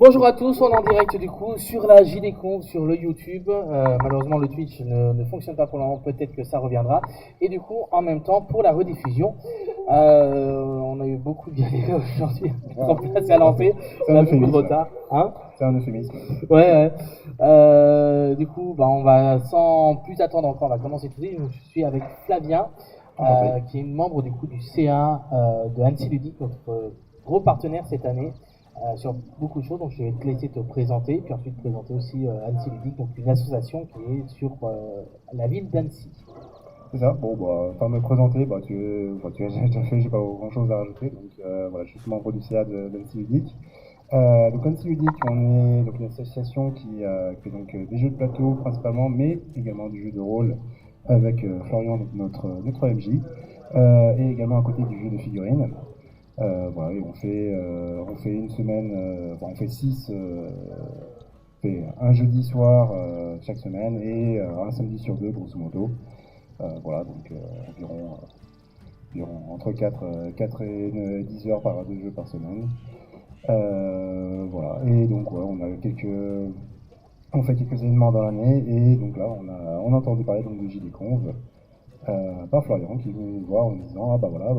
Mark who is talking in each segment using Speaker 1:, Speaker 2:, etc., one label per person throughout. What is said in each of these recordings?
Speaker 1: Bonjour à tous, on est en direct du coup sur la JDConf, sur le YouTube. Malheureusement le Twitch ne fonctionne pas pour le moment, peut-être que ça reviendra. Et du coup en même temps pour la rediffusion, on a eu beaucoup de galères aujourd'hui à mettre en place et à lancer. On a beaucoup de retard. Hein,
Speaker 2: c'est un euphémisme.
Speaker 1: ouais. Du coup on va sans plus attendre encore, on va commencer tout de suite. Je suis avec Flavien, qui est membre du coup du CA de Annecy Ludique, notre gros partenaire cette année. Sur beaucoup de choses, donc je vais te laisser te présenter, puis ensuite présenter aussi Annecy Ludique, donc une association qui est sur la ville d'Annecy.
Speaker 2: C'est ça, bon, enfin me présenter, tu as déjà fait, j'ai pas grand chose à rajouter, donc voilà, je suis membre du CA d'Annecy Ludique. Donc Annecy Ludique, on est donc une association qui fait donc des jeux de plateau principalement, mais également du jeu de rôle avec Florian, donc notre MJ, et également à côté du jeu de figurines. Voilà, et on fait une semaine, enfin on fait on fait un jeudi soir chaque semaine et un samedi sur deux, grosso modo. Voilà, donc environ entre 4 et 10 heures de jeu par semaine. Voilà, et donc ouais, on fait quelques événements dans l'année, et donc là on a entendu parler donc de JDConf par Florian qui est venu nous voir en nous disant ah bah voilà,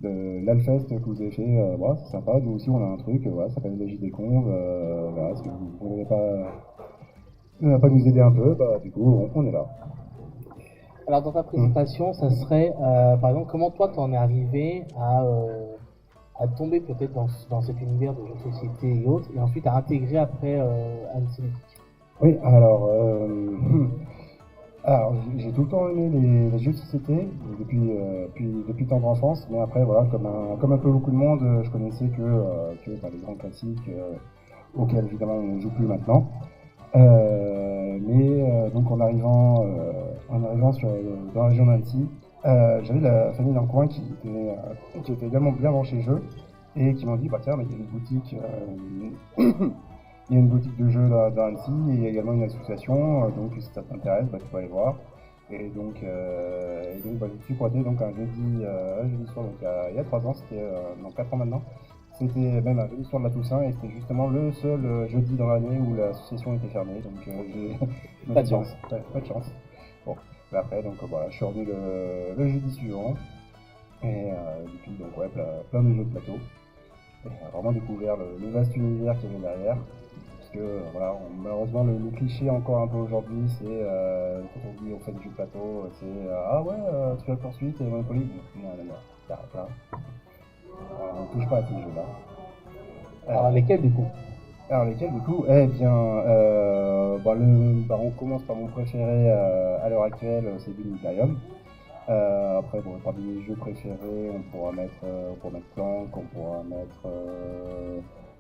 Speaker 2: l'Alfest que vous avez fait, voilà, c'est sympa, nous aussi on a un truc, voilà, ça s'appelle la JDConf, voilà, est-ce que vous n'allez pas nous aider un peu, bah du coup on est là.
Speaker 1: Alors dans ta présentation, ça serait par exemple comment toi t'en es arrivé à tomber peut-être dans cet univers de jeux de société et autres, et ensuite à intégrer après Annecy Ludique.
Speaker 2: Oui, alors j'ai tout le temps aimé les jeux de société depuis tendre enfance, mais après voilà, comme un peu beaucoup de monde, je connaissais que les grands classiques auxquels évidemment on ne joue plus maintenant. Donc en arrivant dans la région d'Annecy, j'avais la famille dans le coin qui était également bien branchée jeux et qui m'ont dit bah tiens, mais il y a une boutique. Il y a une boutique de jeux dans Annecy et il y a également une association, donc si ça t'intéresse, bah, tu peux aller voir. Je me suis pointé donc un jeudi soir, donc il y a 3 ans, c'était non 4 ans maintenant. C'était même un jeudi soir de la Toussaint et c'était justement le seul jeudi dans l'année où l'association était fermée. Donc j'ai
Speaker 1: Pas de chance.
Speaker 2: Ouais, pas de chance. Bon, mais après voilà, je suis revenu le jeudi suivant et depuis donc ouais, plein de jeux de plateau. Et on a vraiment découvert le vaste univers qu'il y avait derrière. Parce que voilà, malheureusement le cliché encore un peu aujourd'hui, c'est quand on dit on fait des jeux de plateau, c'est ah ouais, tu as poursuite et Monopoly. Non, non, non, arrête là. On ne touche pas à ces jeux-là.
Speaker 1: Alors lesquels du coup?
Speaker 2: Alors lesquels du coup? Eh bien, on commence par mon préféré à l'heure actuelle, c'est Dune Imperium. Après, bon, parmi les jeux préférés, on pourra mettre Planck, on pourra mettre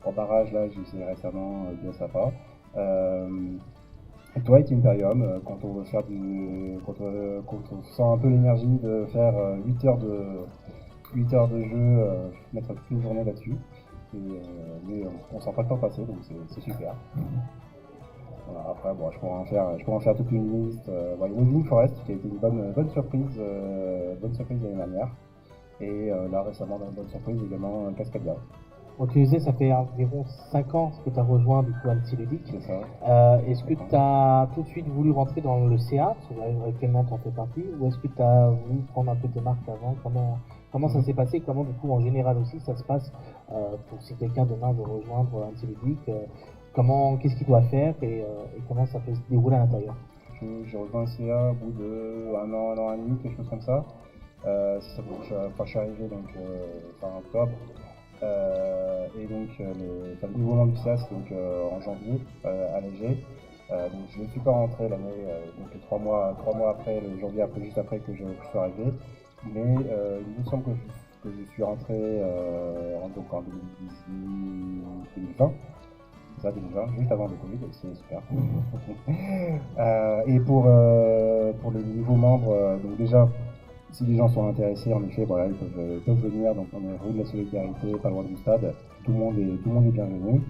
Speaker 2: en barrage, là, j'ai essayé récemment de Sapa. Twilight Imperium, quand on sent un peu l'énergie de faire 8 heures de jeu, mettre toute une journée là-dessus. Mais on sent pas le temps passer, donc c'est super. Voilà, après, bon, je pourrais en faire toute une liste. Il y a Winding Forest qui a été une bonne surprise l'année dernière. Et là, récemment, une bonne surprise également Cascadia.
Speaker 1: Bon, tu disais, ça fait environ 5 ans que tu as rejoint du coup Annecy Ludique.
Speaker 2: C'est ça.
Speaker 1: Est-ce que tu as tout de suite voulu rentrer dans le CA, actuellement tu en fais partie, ou est-ce que tu as voulu prendre un peu tes marques avant? Comment ça s'est passé? Comment du coup en général aussi ça se passe pour si quelqu'un demain veut rejoindre Annecy Ludique, qu'est-ce qu'il doit faire et comment ça peut se dérouler à l'intérieur?
Speaker 2: J'ai rejoint le CA au bout de un an et demi, quelque chose comme ça. Je suis arrivé donc fin octobre. Le nouveau membre du SAS donc en janvier à l'AG. Donc je ne suis pas rentré l'année, donc 3 mois après, le janvier après, juste après que je suis arrivé. Mais il me semble que je suis rentré en 2020. Ça 2020, juste avant le Covid, c'est super. Et pour les nouveaux membres, donc déjà, si les gens sont intéressés, en effet, voilà, ils peuvent venir. Donc on est rue de la Solidarité, pas loin du stade. Tout le monde est bienvenu.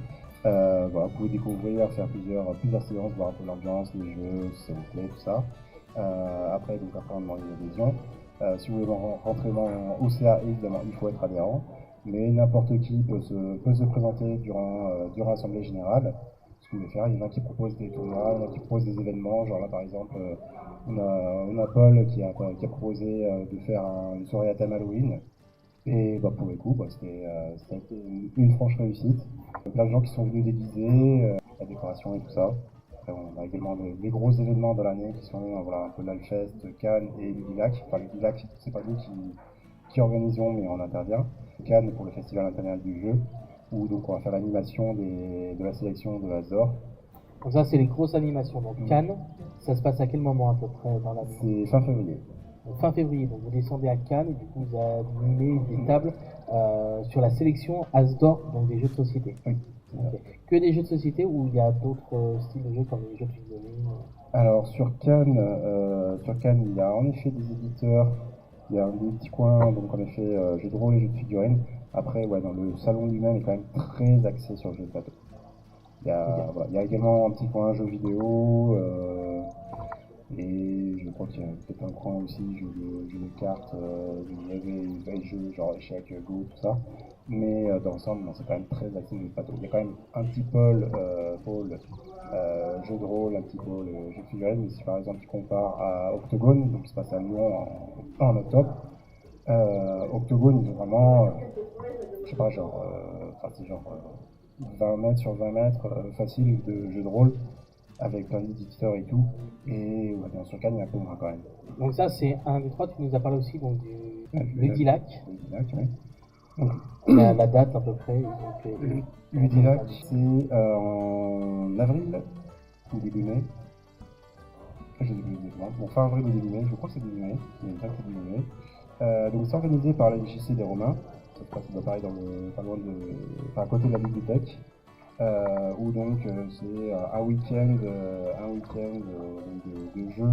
Speaker 2: Voilà, vous pouvez découvrir, faire plusieurs séances, voir un peu l'ambiance, les jeux, si ça vous plaît, tout ça. Après on demande une adhésion. Si vous voulez rentrer dans OCA, évidemment, il faut être adhérent. mais n'importe qui peut se présenter durant l'Assemblée Générale. Ce qu'on veut faire, il y en a qui proposent des tournois, il y en a qui proposent des événements, genre là par exemple, on a Paul qui a proposé de faire une soirée à thème Halloween. Et bah, pour le coup, bah, ça a été une franche réussite. Plein de gens qui sont venus déguisés, la décoration et tout ça. Après, on a également des gros événements dans l'année qui sont voilà, un peu l'Alfest, Cannes et Ludilac. Enfin, Ludilac, c'est pas nous qui organisons, mais on intervient. Cannes pour le Festival international du jeu, où donc on va faire l'animation de la sélection de l'Azor.
Speaker 1: Donc ça, c'est les grosses animations. Donc Cannes, ça se passe à quel moment à peu près dans l'année?
Speaker 2: C'est fin février.
Speaker 1: Donc, fin février, donc vous descendez à Cannes et du coup vous animez des tables sur la sélection Asdor, donc des jeux de société.
Speaker 2: Oui.
Speaker 1: Okay. Que des jeux de société ou il y a d'autres styles de jeux comme les jeux de figurines?
Speaker 2: Alors sur Cannes, il y a en effet des éditeurs, il y a des petits coins, donc en effet jeux de rôle et jeux de figurines. Après, ouais, dans le salon lui-même est quand même très axé sur le jeu de plateau. Voilà, il y a également un petit coin jeux vidéo, et je crois qu'il y a peut-être un coin aussi jeux de cartes, il y avait des vrais jeux genre échecs, Go, tout ça. Mais dans l'ensemble, c'est quand même très axé jeux de plateau. Il y a quand même un petit pôle jeux de rôle, un petit pôle jeux de figurines. Mais si par exemple tu compares à Octogone, donc qui se passe à Lyon en octobre, Octogone, ils ont vraiment, je sais pas, genre, c'est genre 20 mètres sur 20 mètres facile de jeux de rôle avec plein d'éditeurs et tout. Et ouais, dans sur Cannes, il y a un peu moins quand même.
Speaker 1: Donc ça, c'est un des trois. Tu nous as parlé aussi donc du Ludilac.
Speaker 2: Ludilac, oui. Donc,
Speaker 1: la date à peu près.
Speaker 2: Ludilac, c'est en avril ou début mai. Je dis bon, fin avril ou début mai, je crois que c'est début mai, mais il c'est début mai. Donc c'est organisé par la MJC des Romains. Ça se passe pareil pas loin à côté de la bibliothèque. Où donc c'est un week-end de jeux.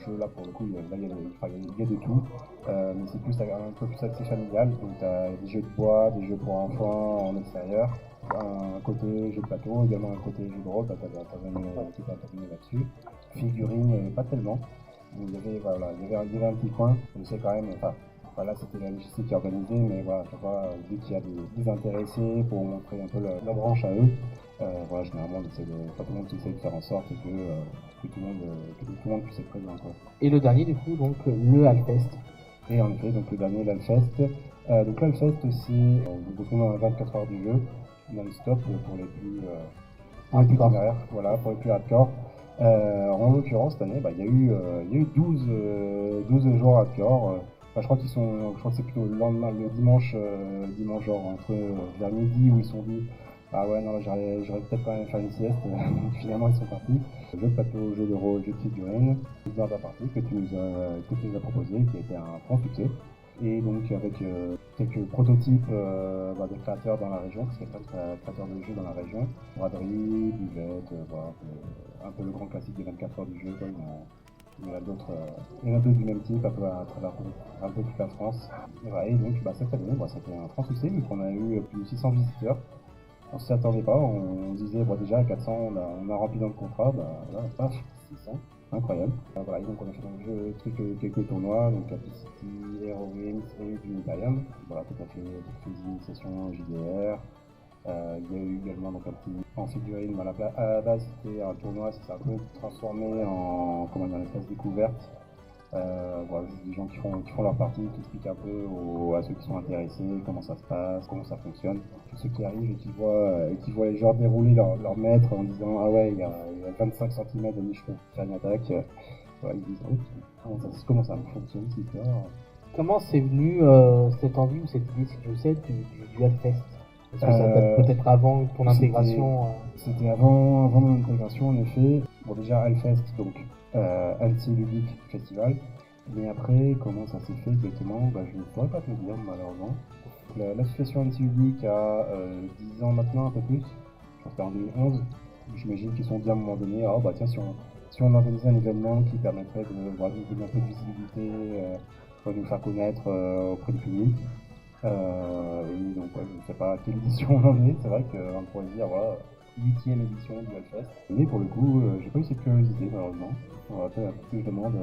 Speaker 2: Jeux là pour le coup, il y a de tout, mais c'est plus un peu plus axé familial. Donc tu as des jeux de bois, des jeux pour enfants en extérieur, un côté jeu de plateau, également un côté jeu de rôle, tu as intervenu là-dessus. Figurines, pas tellement. Donc, il y avait un petit coin, on sait quand même, voilà, c'était la MJC qui organisait, mais voilà, chaque fois, dès qu'il y a des intéressés pour montrer un peu leur branche à eux, voilà, généralement, tout le monde essaie de faire en sorte que tout le monde puisse être présent. Quoi.
Speaker 1: Et le dernier, du coup, donc le Alfest.
Speaker 2: Et en effet, donc le dernier, l'Alfest. Donc l'Alfest, c'est on a 24 heures du jeu, non-stop pour les plus téméraires, voilà, pour les plus hardcore. En l'occurrence, cette année, il y a eu 12 jours hardcore. Je crois je crois que c'est plutôt le lendemain, le dimanche genre vers midi où ils sont dit ah ouais non j'aurais peut-être quand même faire une sieste. Donc finalement ils sont partis. Jeu de plateau, jeu de rôle, jeu de figurines, une heure partie que tu nous as proposé, qui a été un franc succès. Et donc avec quelques prototypes des créateurs dans la région, parce qu'il y a plein de créateurs de jeux dans la région, braderie, buvette, voilà, un peu le grand classique des 24 heures du jeu. Quoi, il y en a d'autres du même type, un peu à travers un peu toute la France. Et, voilà, et donc cette année, c'était un franc succès, vu qu'on a eu plus de 600 visiteurs. On s'y attendait pas, on disait déjà à 400 on a rempli dans le contrat, là, paf, 600, incroyable. Voilà, et donc on a fait quelques tournois, donc Capacity, Hero Games et du Imperium. Voilà, tout à fait des initiations JDR. Il y a eu également donc, un petit en figurine. À la base, c'était un tournoi, ça s'est un peu transformé en une espèce découverte. Voilà, juste des gens qui font leur partie, qui expliquent un peu à ceux qui sont intéressés comment ça se passe, comment ça fonctionne. Tous ceux qui arrivent et qui voient les joueurs dérouler leur maître en disant ah ouais, il y a 25 cm de niche pour faire une attaque. Voilà, ils disent oh, comment ça fonctionne cette histoire.
Speaker 1: Comment c'est venu cette envie ou cette idée, si tu le sais, du Hellfest? Est-ce que ça date peut-être avant ton intégration?
Speaker 2: C'était avant mon intégration en effet. Bon déjà Hellfest, donc Annecy Ludique Festival. Mais après, comment ça s'est fait exactement, je ne pourrais pas te le dire malheureusement. L'association Annecy Ludique a 10 ans maintenant, un peu plus. Je pense que c'était en 2011. J'imagine qu'ils se sont dit à un moment donné, tiens, si on organisait un événement qui permettrait de donner un peu de visibilité, de nous faire connaître auprès du public. Et donc, je ne sais pas à quelle édition on en est. C'est vrai qu'on pourrait dire, voilà, 8e édition du Hellfest. Mais pour le coup, j'ai pas eu cette curiosité, malheureusement. On va faire que je demande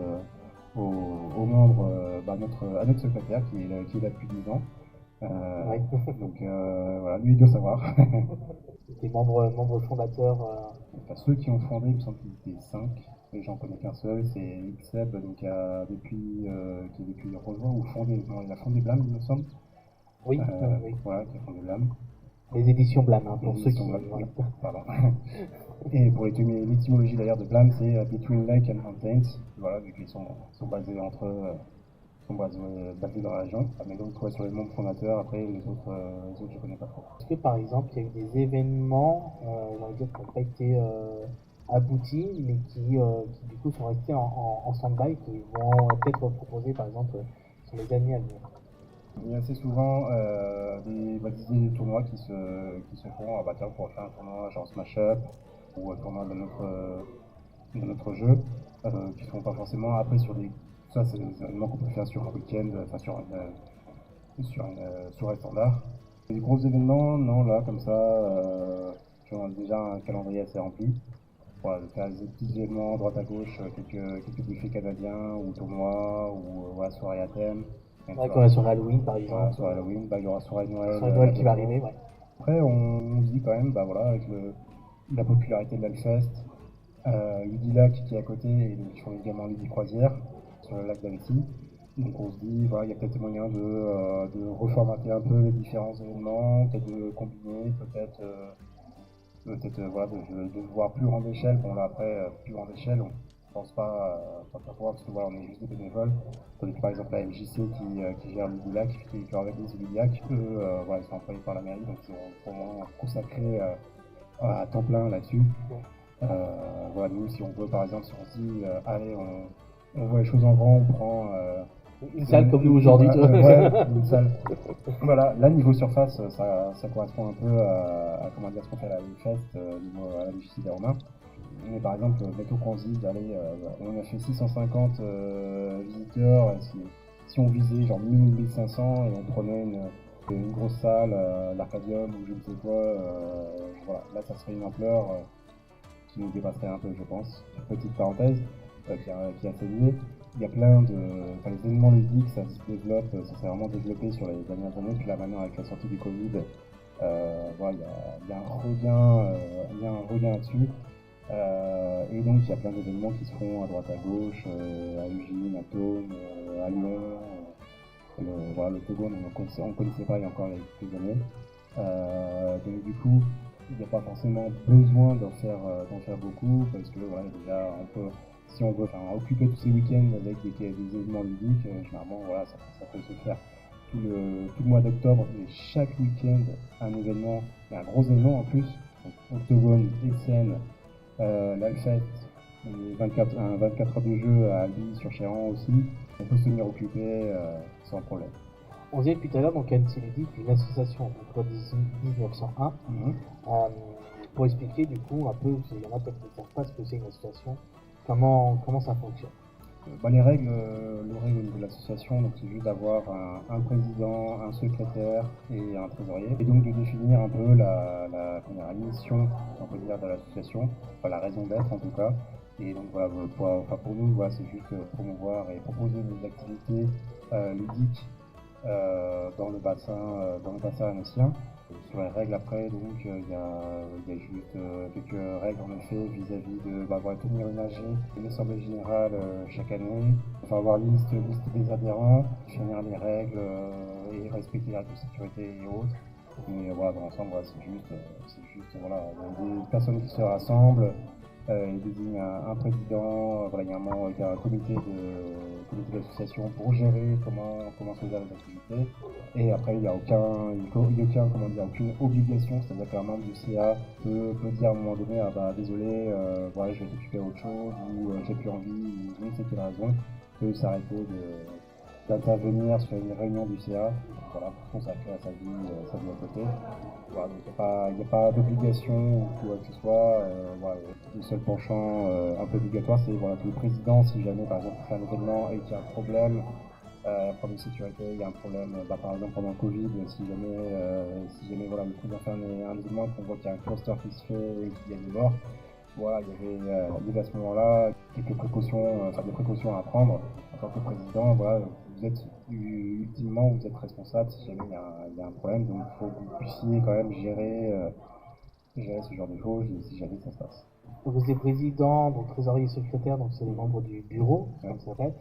Speaker 2: aux membres, à notre secrétaire qui est là depuis 10 ans.
Speaker 1: Ouais.
Speaker 2: Donc voilà, lui il doit savoir.
Speaker 1: Des membres fondateurs.
Speaker 2: Enfin, ceux qui ont fondé, il me semble qu'ils étaient 5, et j'en connais qu'un seul, c'est Xeb, donc qui a depuis rejoint ou fondé, non, il a fondé Blam, il me semble.
Speaker 1: Oui, oui.
Speaker 2: Voilà, qui a fondé Blam.
Speaker 1: Les éditions Blam, hein, pour
Speaker 2: Les
Speaker 1: ceux qui.
Speaker 2: éditions Blam,
Speaker 1: Voilà.
Speaker 2: oui, pardon. Et pour l'étymologie d'ailleurs de Blam, c'est Between Lake and Mountains, voilà, vu qu'ils sont basés entre eux, sont basés dans la région. Ah, mais donc, ouais, sur les membres fondateurs, après les autres je connais pas trop.
Speaker 1: Est-ce que par exemple, il y a eu des événements, on va dire, qui n'ont pas été aboutis, mais qui du coup sont restés en stand-by, qui vont peut-être proposer par exemple sur les années à venir?
Speaker 2: Il y a assez souvent des tournois qui se font. Ah bah tiens, on pourrait faire un tournoi genre Smash Up ou un tournoi de notre jeu, qui ne sont pas forcément après sur des. Ça, c'est des événements qu'on peut faire sur un week-end, enfin sur une soirée standard. Les gros événements, non, là, comme ça, on a déjà un calendrier assez rempli. Voilà, de faire des petits événements droite à gauche, quelques buffets canadiens ou tournois ou voilà, soirées à thème.
Speaker 1: Ouais, comme la soirée Halloween par
Speaker 2: Voilà,
Speaker 1: exemple.
Speaker 2: soirée Halloween, bah, il y aura soirée de Noël.
Speaker 1: Soirée Noël qui va arriver, ouais.
Speaker 2: Après, on se dit quand même, bah voilà, avec la popularité de l'Alfest, Ludilac qui est à côté, et donc ils font également Ludi Croisière sur le lac d'Annecy. Donc on se dit, voilà, il y a peut-être moyen de reformater un peu les différents événements, peut-être de combiner, voilà, de voir plus grande échelle. Bon là après, plus grande échelle, on pense pas pouvoir parce que voilà, on est juste des bénévoles. Tandis que par exemple la MJC qui gère Ludilac, qui organise Ludilac, eux, voilà, ils sont employés par la mairie, donc ils ont vraiment consacré à temps plein là-dessus. Voilà, nous, si on veut, par exemple, si on se dit, allez, on voit les choses en grand, on prend
Speaker 1: une salle comme nous aujourd'hui, tu vois.
Speaker 2: Ouais, une salle. Voilà, là, niveau surface, ça correspond un peu comment dire, ce qu'on fait à la Fest, niveau à la Lucie des Romains. Mais par exemple, mettons qu'on se dise, allez, on a fait 650 visiteurs, si on visait genre 1000-1500 et on prenait une grosse salle, l'Arcadium ou je ne sais quoi, voilà, là ça serait une ampleur qui nous dépasserait un peu, je pense. Petite parenthèse qui est assez liée. Il y a plein de. Enfin, les événements ludiques, ça se développe, ça s'est vraiment développé sur les dernières années. Puis là, maintenant, avec la sortie du Covid, voilà, il y a un regain là-dessus. Et donc, il y a plein d'événements qui se font à droite à gauche, à Ugine, à Thônes, à Lyon. Voilà, le Togo, on ne connaissait pas il y a encore quelques années. Donc, du coup, il n'y a pas forcément besoin d'en faire beaucoup parce que voilà, déjà on peut, si on veut occuper tous ces week-ends avec des événements ludiques, généralement voilà, ça peut se faire tout le mois d'octobre et chaque week-end un événement, et un gros événement en plus, donc Octogone, Essen, l'Alfest, un 24 heures de jeu à Albi sur Chéran aussi, on peut se tenir occupé sans problème.
Speaker 1: On disait depuis tout à l'heure, donc Annecy Ludique, une association entre 1901. Pour expliquer du coup un peu, il y en a peut-être qui ne savent pas ce que c'est une association, comment ça fonctionne.
Speaker 2: Les règles au niveau de l'association, donc c'est juste d'avoir un président, un secrétaire et un trésorier, et donc de définir un peu la mission, on peut dire, de l'association, enfin la raison d'être en tout cas. Et donc voilà, pour nous, voilà, c'est juste promouvoir et proposer des activités ludiques dans le bassin annoncien. Sur les règles après, donc il y a juste quelques règles en effet vis-à-vis de voilà, tenir une assemblée générale chaque année, enfin avoir une liste des adhérents, définir les règles et respecter les règles de sécurité et autres. Mais voilà, dans l'ensemble, voilà, c'est juste voilà, des personnes qui se rassemblent, ils désignent un président, voilà, il y a un comité d'association pour gérer comment se gèrent les activités. Et après, il n'y a aucune obligation, c'est-à-dire qu'un membre du CA peut dire à un moment donné, ah bah désolé, voilà, je vais t'occuper à autre chose, ou j'ai plus envie, ou je ne sais quelle raison, peut s'arrêter d'intervenir sur une réunion du CA, voilà, pour consacrer à sa vie à côté. Voilà, donc il n'y a pas d'obligation ou quoi que ce soit. Voilà, le seul penchant un peu obligatoire, c'est voilà, que le président, si jamais par exemple il fait un événement et qu'il y a un problème de sécurité, il y a un problème, par exemple pendant le Covid, si jamais voilà, le président fait un événement et qu'on voit qu'il y a un cluster qui se fait et qu'il y a des morts, voilà, il y avait à ce moment-là quelques précautions, des précautions à prendre en tant que président. Voilà, vous êtes ultimement vous êtes responsable si jamais il y a un problème, donc il faut que vous puissiez quand même gérer ce genre de choses si jamais ça se passe.
Speaker 1: Donc vous êtes président, donc trésorier secrétaire, donc c'est les membres du bureau, comme ça s'appelle.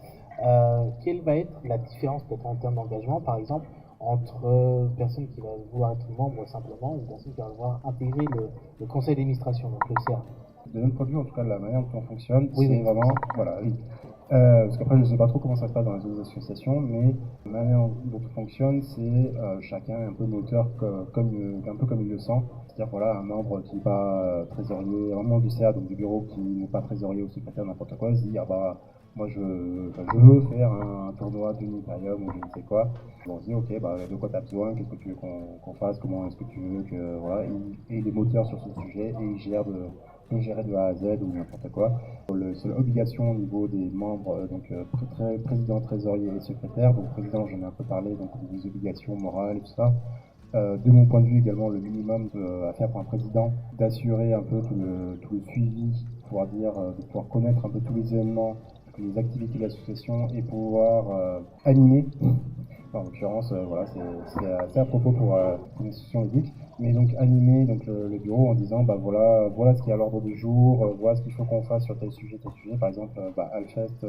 Speaker 1: Quelle va être la différence peut-être en termes d'engagement, par exemple, entre une personne qui va vouloir être membre simplement et une personne qui va vouloir intégrer le conseil d'administration, donc le CA?
Speaker 2: De notre point de vue, en tout cas, de la manière dont on fonctionne,
Speaker 1: Oui,
Speaker 2: c'est
Speaker 1: oui.
Speaker 2: vraiment, voilà, oui. Parce qu'après, je ne sais pas trop comment ça se passe dans les autres associations, mais la manière dont on fonctionne, c'est chacun est un peu moteur un peu comme il le sent. C'est-à-dire, voilà, un membre qui n'est pas trésorier, un membre du CA, donc du bureau, qui n'est pas trésorier ou secrétaire, n'importe quoi, se dit, ah bah, moi je veux faire un tournoi d'Unitarium ou je ne sais quoi. Bon, on se dit, ok, bah, de quoi tu as besoin, qu'est-ce que tu veux qu'on fasse, comment est-ce que tu veux que. Voilà, et il est moteur sur ce sujet et il peut gérer de A à Z ou n'importe quoi. C'est l'obligation au niveau des membres, président, trésorier et secrétaire. Donc président, j'en ai un peu parlé, donc des obligations morales et tout ça. De mon point de vue également, le minimum à faire pour un président, d'assurer un peu tout le suivi, de pouvoir connaître un peu tous les événements, toutes les activités de l'association et pouvoir animer. En l'occurrence, voilà, c'est à propos pour une institution éthique, mais donc animer donc, le bureau en disant bah voilà ce qui est à l'ordre du jour, voilà ce qu'il faut qu'on fasse sur tel sujet, tel sujet. Par exemple, Alfest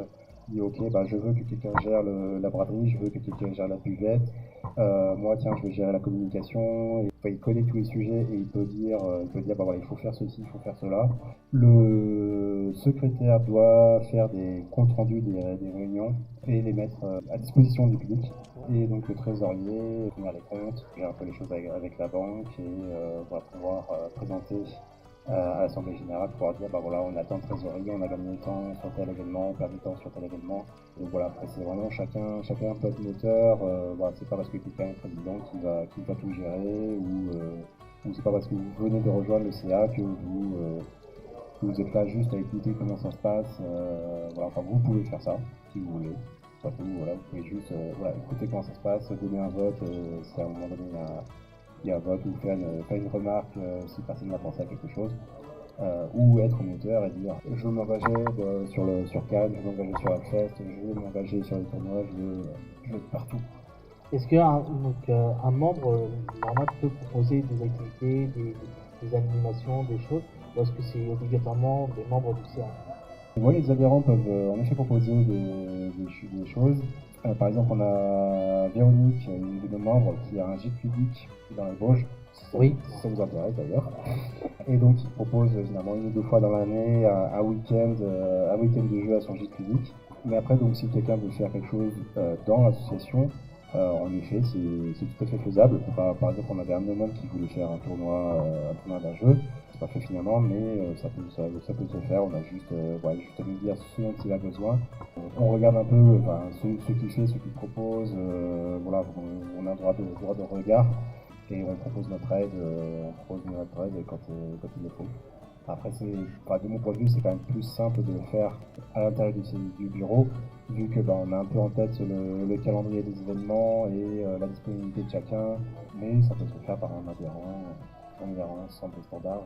Speaker 2: dit ok, bah, je veux que quelqu'un gère la braderie, je veux que quelqu'un gère la buvette, moi tiens je vais gérer la communication. Et, enfin, il connaît tous les sujets et il peut dire bah voilà il faut faire ceci, il faut faire cela. Le secrétaire doit faire des comptes rendus des réunions et les mettre à disposition du public. Et donc le trésorier, tenir les comptes, gérer un peu les choses avec la banque et va pouvoir présenter à l'Assemblée Générale pour dire bah voilà on a tant de trésorerie, on a gagné tant sur tel événement, on perdu tant sur tel événement. Donc voilà, après c'est vraiment chacun peut être moteur, voilà, c'est pas parce que quelqu'un est président qui va tout gérer ou c'est pas parce que vous venez de rejoindre le CA que vous êtes là juste à écouter comment ça se passe. Voilà, enfin vous pouvez faire ça si vous voulez. Voilà, vous pouvez juste voilà, écouter comment ça se passe, donner un vote si à un moment donné il y a un vote ou faire une remarque si personne n'a pensé à quelque chose. Ou être moteur et dire je veux m'engager sur Cannes, je veux m'engager sur la fête, je veux m'engager sur les tournois, je veux être partout.
Speaker 1: Est-ce qu'un membre normal peut proposer des activités, des animations, des choses, ou est-ce que c'est obligatoirement des membres du CA?
Speaker 2: Ouais, les adhérents peuvent en effet proposer des choses. Par exemple, on a Véronique, une de nos membres, qui a un gîte ludique dans les Vosges,
Speaker 1: Oui.
Speaker 2: si ça vous intéresse d'ailleurs. Et donc, il propose généralement une ou deux fois dans l'année un week-end de jeu à son gîte ludique. Mais après, donc, si quelqu'un veut faire quelque chose dans l'association, en effet, c'est tout à fait faisable. Par exemple, on avait un homme qui voulait faire un tournoi d'un jeu. C'est pas fait finalement, mais ça peut se faire. On a juste à nous dire ce dont il a besoin. On regarde un peu ce qu'il fait, ce qu'il propose. Voilà, on a le droit de regard et on propose notre aide, quand il le faut. Après, de mon point de vue, c'est quand même plus simple de le faire à l'intérieur du bureau, vu que on a un peu en tête le calendrier des événements et la disponibilité de chacun, mais ça peut se faire par un adhérent sans des standards,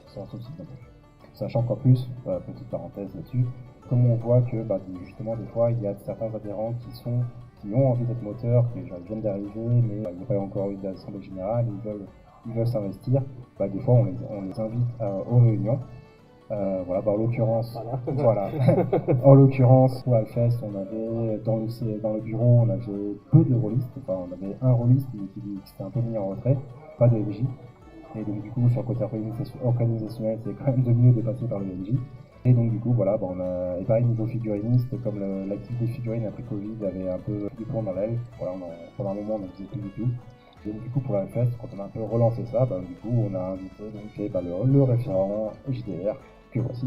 Speaker 2: sans souci non plus. Sachant qu'en plus, petite parenthèse là-dessus, comme on voit que justement des fois il y a certains adhérents qui ont envie d'être moteurs, qui viennent d'arriver, mais il n'y a pas encore eu d'assemblée générale, ils veulent s'investir, des fois on les invite aux réunions. En l'occurrence, en l'occurrence, pour Alfest, on avait dans le bureau, on avait peu de rôlistes, on avait un rôliste qui s'était un peu mis en retrait, pas de MJ. Et donc du coup, sur le côté organisationnel, c'est quand même de mieux de passer par le MJ. Et donc du coup, et pareil niveau figuriniste, comme l'activité figurine après Covid avait un peu du plomb dans l'aile, pendant un moment on ne faisait plus du tout. Et donc du coup pour la fête, quand on a un peu relancé ça, du coup on a invité le référent JDR, que voici.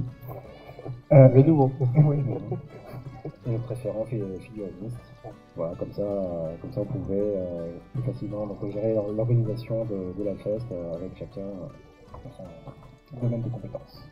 Speaker 1: Le nouveau.
Speaker 2: Oui, et notre référent figuriniste. Voilà, comme ça on pouvait plus facilement gérer l'organisation de la fête avec chacun son domaine de compétences.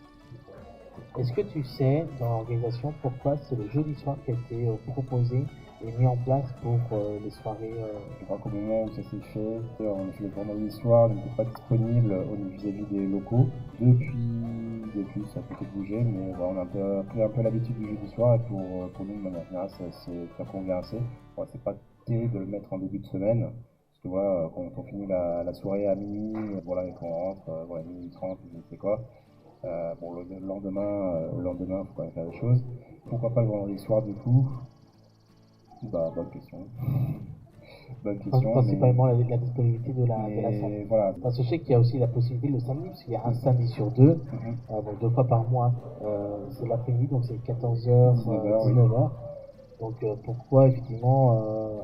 Speaker 1: Est-ce que tu sais, dans l'organisation, pourquoi c'est le jeudi soir qui a été proposé et mis en place pour les soirées
Speaker 2: Je crois qu'au moment où ça s'est fait, on a fait le vendredi soir, donc n'était pas disponible vis-à-vis des locaux. Depuis depuis, ça peut peut-être bouger, mais voilà, on a pris un peu l'habitude du jeudi soir et pour nous, de manière générale, ça convient assez. Bon, c'est pas terrible de le mettre en début de semaine, parce que voilà, quand on finit la soirée à minuit, voilà, et qu'on rentre, voilà, minuit 30, je ne sais quoi, bon, le lendemain, faut quand même faire des choses. Pourquoi pas le vendredi soir du coup? Bah, bonne question. Bonne question,
Speaker 1: Principalement la disponibilité de la salle.
Speaker 2: voilà.
Speaker 1: Parce que je sais qu'il y a aussi la possibilité le samedi, parce qu'il y a un samedi sur deux, donc 2 fois par mois, c'est l'après-midi, donc c'est 14h, 19h. Donc pourquoi effectivement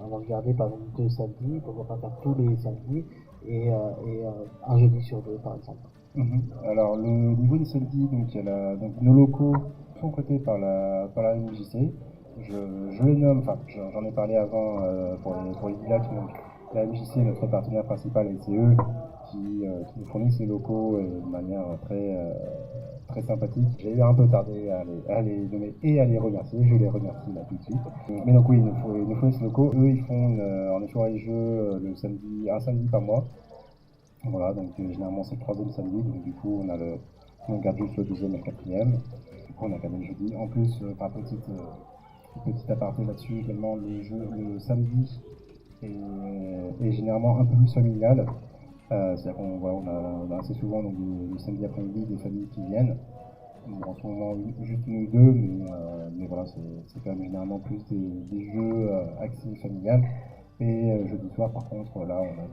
Speaker 1: on va regarder par exemple 2 samedis, pourquoi pas faire tous les samedis et un jeudi sur 2 par exemple.
Speaker 2: Alors le niveau des samedis, donc il y a donc nos locaux sont cotés par la MJC. Je les nomme, enfin j'en ai parlé avant pour les villas, donc la MJC est notre partenaire principal et c'est eux qui nous fournissent les locaux de manière très sympathique. J'ai eu un peu tardé à les nommer et à les remercier. Je les remercie là tout de suite. Mais donc oui, ils nous fournissent les locaux. Eux, ils font en soirée jeu le samedi, un samedi par mois. Voilà, donc généralement c'est le troisième samedi, donc du coup on garde juste le deuxième et le quatrième. Du coup on a quand même le jeudi. En plus, petit aparté là-dessus également, le samedi est généralement un peu plus familial. C'est-à-dire on a assez souvent donc, le samedi après-midi des familles qui viennent. Bon, en ce moment juste nous deux, mais voilà, c'est quand même généralement plus des jeux axés familial. Et jeudi soir, par contre, là, on a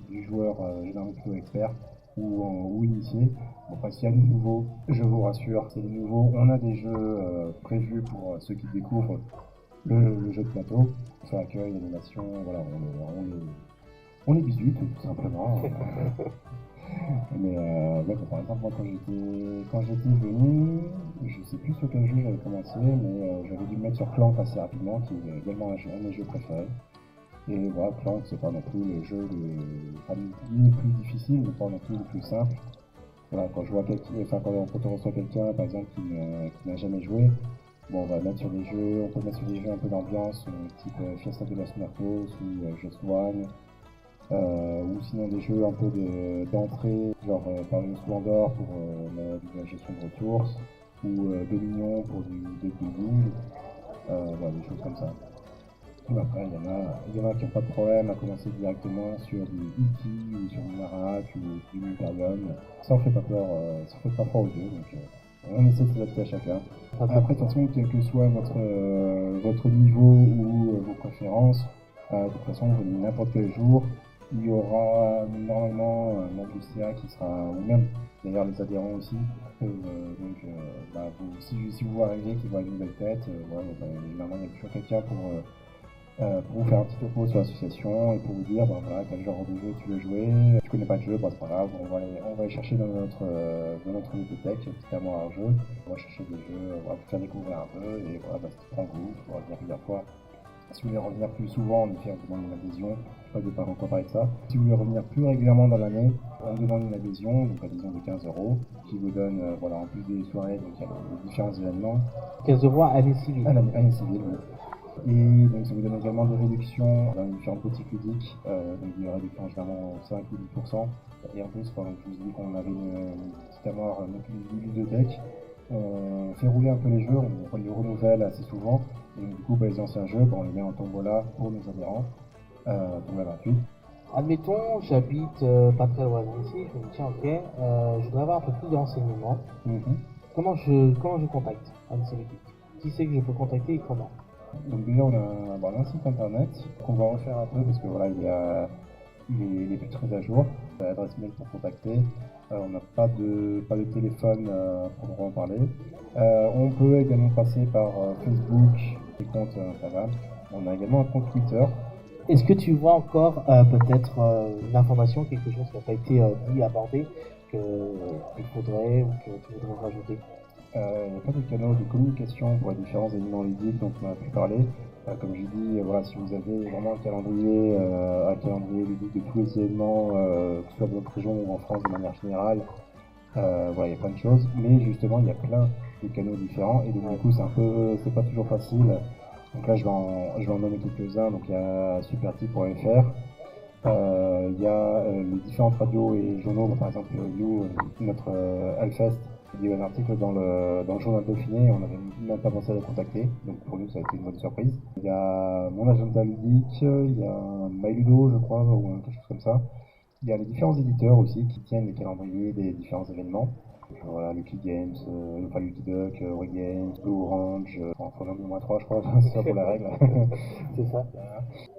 Speaker 2: du joueur généralement plutôt expert ou initié. Bon, après, s'il y a du nouveau, je vous rassure, c'est du nouveau. On a des jeux prévus pour ceux qui découvrent le jeu de plateau, sur l'accueil, l'animation, voilà, on les visite tout simplement. Mais par exemple, moi quand j'étais venu, je sais plus sur quel jeu j'avais commencé, mais j'avais dû me mettre sur Clank assez rapidement, qui est également un de mes jeux préférés. Et voilà, Clank, c'est pas non plus le jeu ni le plus difficile, mais pas non plus le plus simple. Voilà, quand on reçoit quelqu'un, par exemple, qui n'a jamais joué, bon, on peut mettre sur des jeux un peu d'ambiance, type Fiesta de los Muertos ou Just One. Ou sinon des jeux un peu d'entrée, genre Paris Splendor pour la gestion de ressources, ou Dominion pour du deck building, voilà, des choses comme ça. Et après, il y en a qui n'ont pas de problème à commencer directement sur du E.T. ou sur du Narak ou du Imperium. Ça en fait pas peur, ça fait pas peur aux yeux, donc on essaie de s'adapter à chacun. Après, de toute façon, quel que soit votre niveau ou vos préférences, de toute façon, vous venez n'importe quel jour, il y aura normalement un membre du CA qui sera, ou même d'ailleurs les adhérents aussi. Si vous arrivez, qui voit une nouvelle tête, normalement il y a toujours quelqu'un pour vous faire un petit topo sur l'association et pour vous dire voilà, quel genre de jeu tu veux jouer. Tu connais pas de jeu, c'est pas grave, on va aller chercher dans notre bibliothèque, petit armoire à jeu. On va chercher des jeux, on va vous faire découvrir un peu et voilà, si tu prends goût, tu pourras venir plusieurs fois. Si vous voulez revenir plus souvent, en effet, on demande une adhésion. Je ne sais pas encore parler de ça. Si vous voulez revenir plus régulièrement dans l'année, on demande une adhésion, donc adhésion de 15 €, qui vous donne, en plus des soirées, donc il y a les différents événements.
Speaker 1: 15 € à année civile.
Speaker 2: Année civile, oui. Et donc ça vous donne également des réductions dans les différentes boutiques ludiques, donc des réductions généralement 5 ou 10%. Et en plus, je vous ai dit qu'on avait une petite armoire, une bibliothèque. On fait rouler un peu les jeux, on les renouvelle assez souvent. Et donc, du coup, les anciens jeux, on les met en tombola pour nos adhérents, tombola gratuite.
Speaker 1: Admettons, j'habite pas très loin d'ici, je me dis tiens ok, je voudrais avoir un peu plus de renseignements. Comment je contacte Annecy Ludique? Qui c'est que je peux contacter et comment?
Speaker 2: Donc déjà on a un site internet qu'on va refaire un peu parce que voilà il est plus très à jour. L'adresse mail pour contacter. On n'a pas de téléphone pour en parler. On peut également passer par Facebook et comptes Instagram. On a également un compte Twitter.
Speaker 1: Est-ce que tu vois encore peut-être une information, quelque chose qui n'a pas été dit, abordé, qu'il faudrait ou que tu voudrais rajouter?
Speaker 2: Il n'y a pas de canaux de communication pour les différents événements ludiques dont on a pu parler. Comme j'ai dit, si vous avez vraiment un calendrier ludique de tous les événements, que ce soit dans notre région ou en France de manière générale, il y a plein de choses. Mais justement, il y a plein de canaux différents et donc du coup, c'est pas toujours facile. Donc là, je vais en nommer quelques-uns. Donc il y a supertip.fr. Il y a les différentes radios et journaux. Par exemple, nous, notre Hellfest, Il y a eu un article dans le journal Dauphiné, on n'avait même pas pensé à les contacter, donc pour nous ça a été une bonne surprise. Il y a mon agenda ludique, il y a un MyLudo je crois, ou quelque chose comme ça. Il y a les différents éditeurs aussi qui tiennent les calendriers des différents événements. Voilà, Lucky Games, enfin Lucky Duck, Games, Blue Orange, enfin j'en ai au moins 3 je crois, c'est ça pour la règle.
Speaker 1: C'est ça.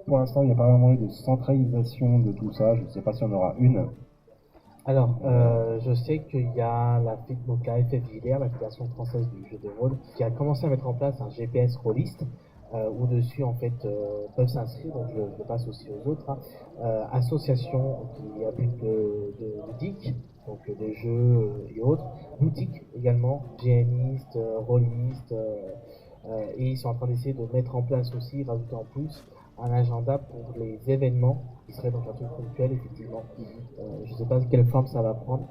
Speaker 2: Pour l'instant il n'y a pas vraiment eu de centralisation de tout ça, je ne sais pas si on aura une.
Speaker 1: Alors, je sais qu'il y a donc la FFJDR, la Fédération française du jeu de rôle, qui a commencé à mettre en place un GPS rôliste, où dessus en fait peuvent s'inscrire, donc je le passe aussi aux autres, hein, associations qui a but de ludique, donc de jeux et autres, boutiques également, GNistes, rôlistes, et ils sont en train d'essayer de mettre en place aussi, rajouter en plus, un agenda pour les événements qui serait donc un truc ponctuel effectivement. Je ne sais pas quelle forme ça va prendre.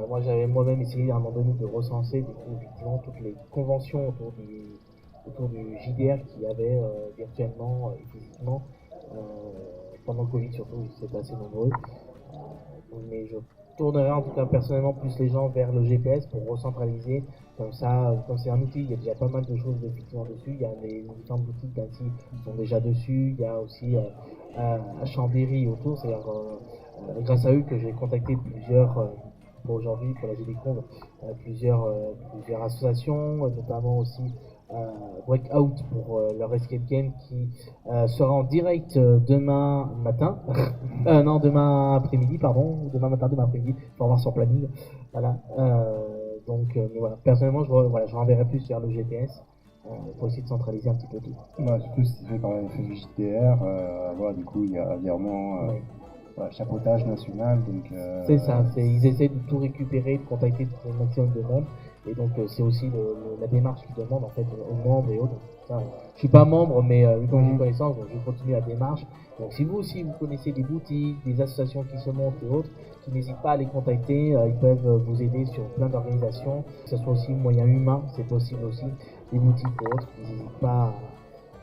Speaker 1: Moi j'avais moi-même essayé à un moment donné de recenser du coup, effectivement toutes les conventions autour du JDR qu'il y avait virtuellement et physiquement pendant le Covid surtout, c'était assez nombreux. Mais je tournerai en tout cas personnellement plus les gens vers le GPS pour recentraliser. Comme ça, comme c'est un outil, il y a déjà pas mal de choses effectivement dessus. Il y a les différentes boutiques d'Annecy qui sont déjà dessus. Il y a aussi à Chambéry autour, c'est-à-dire grâce à eux que j'ai contacté plusieurs pour aujourd'hui, pour la GDConv, plusieurs associations, notamment aussi Breakout pour leur escape game qui sera en direct demain matin. Non, demain après-midi, pardon. Demain matin, demain après-midi. Faut voir sur planning. Voilà. Mais voilà. Personnellement, je renverrai plus vers le GPS pour essayer de centraliser un petit peu tout.
Speaker 2: Bah, surtout si c'est fait par la FFJDR, voilà, du coup il y a vraiment chapeautage national. Donc,
Speaker 1: c'est ça, ils essaient de tout récupérer, de contacter le maximum de monde. Et donc c'est aussi la démarche qu'ils demandent en fait aux membres et autres. Ça, je suis pas membre, mais vu que j'ai une connaissance, donc je continue la démarche. Donc si vous aussi vous connaissez des boutiques, des associations qui se montent et autres, qui n'hésitent pas à les contacter, ils peuvent vous aider sur plein d'organisations, que ce soit aussi moyen humain, c'est possible aussi, des boutiques ou autres, ils n'hésitent pas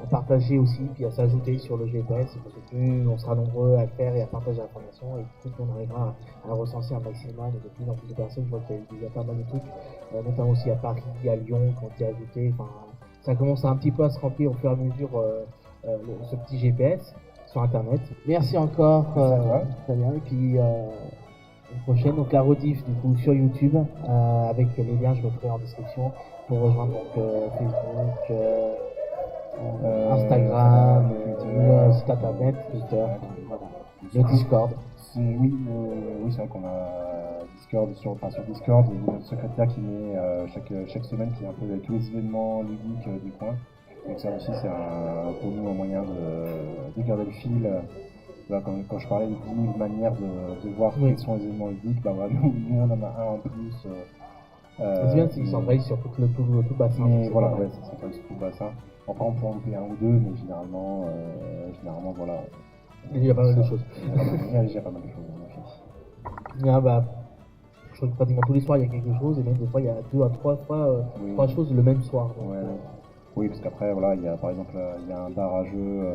Speaker 1: à partager aussi, puis à s'ajouter sur le GPS, parce que plus on sera nombreux à le faire et à partager l'information, et plus on arrivera à recenser un maximum de plus en plus de personnes. Je vois qu'il y a déjà pas mal de trucs, notamment aussi à Paris, à Lyon, qui ont été ajoutés. Enfin, ça commence un petit peu à se remplir au fur et à mesure ce petit GPS sur Internet. Merci encore, très bien. Et puis une prochaine, donc la rediff du coup sur YouTube, avec les liens je mettrai en description pour rejoindre donc Facebook. Instagram, le site internet, Twitter, voilà. Le Discord.
Speaker 2: Oui, c'est vrai qu'on a Discord sur Discord, il y a notre secrétaire qui met chaque semaine qui est un peu avec tous les événements ludiques du coin. Donc ça aussi c'est pour nous un moyen de garder le fil. Voilà, quand je parlais de 10 000 manières de voir quels sont les événements ludiques, bah voilà, nous on en a un en plus.
Speaker 1: C'est bien s'ils s'envahissent sur tout le bassin.
Speaker 2: Mais voilà, ouais, ça s'envahit sur tout le bassin. Enfin, on peut en louper un ou deux, mais généralement voilà.
Speaker 1: Il y a pas mal de choses.
Speaker 2: Il y a déjà pas mal de choses, en effet.
Speaker 1: Ah bah, je crois que pratiquement tous les soirs il y a quelque chose, et même des fois il y a 2 à 3 fois, 3 choses le même soir. Donc,
Speaker 2: oui, parce qu'après, voilà, il y a par exemple il y a un bar à jeux,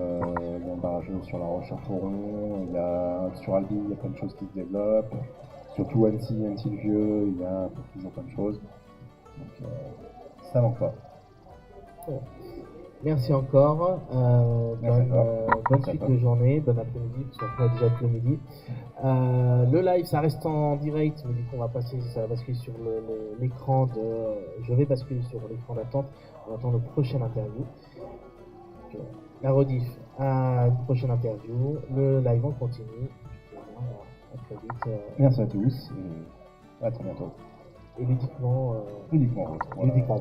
Speaker 2: sur la Roche-sur-Foron, il y a sur Albi, il y a plein de choses qui se développent. Surtout Annecy le Vieux, il y a toujours plein de choses. Donc ça manque pas.
Speaker 1: Ouais. Merci encore. Bonne suite de journée, bon après-midi, parce qu'on a déjà tout le midi. Le live, ça reste en direct, mais du coup, ça va basculer sur l'écran je vais basculer sur l'écran d'attente. On attend le prochain interview. La rediff à une prochaine interview. Le live, on continue. À très vite.
Speaker 2: Merci à tous et à très bientôt.
Speaker 1: Et ludiquement.
Speaker 2: Ludiquement.
Speaker 1: Ludiquement.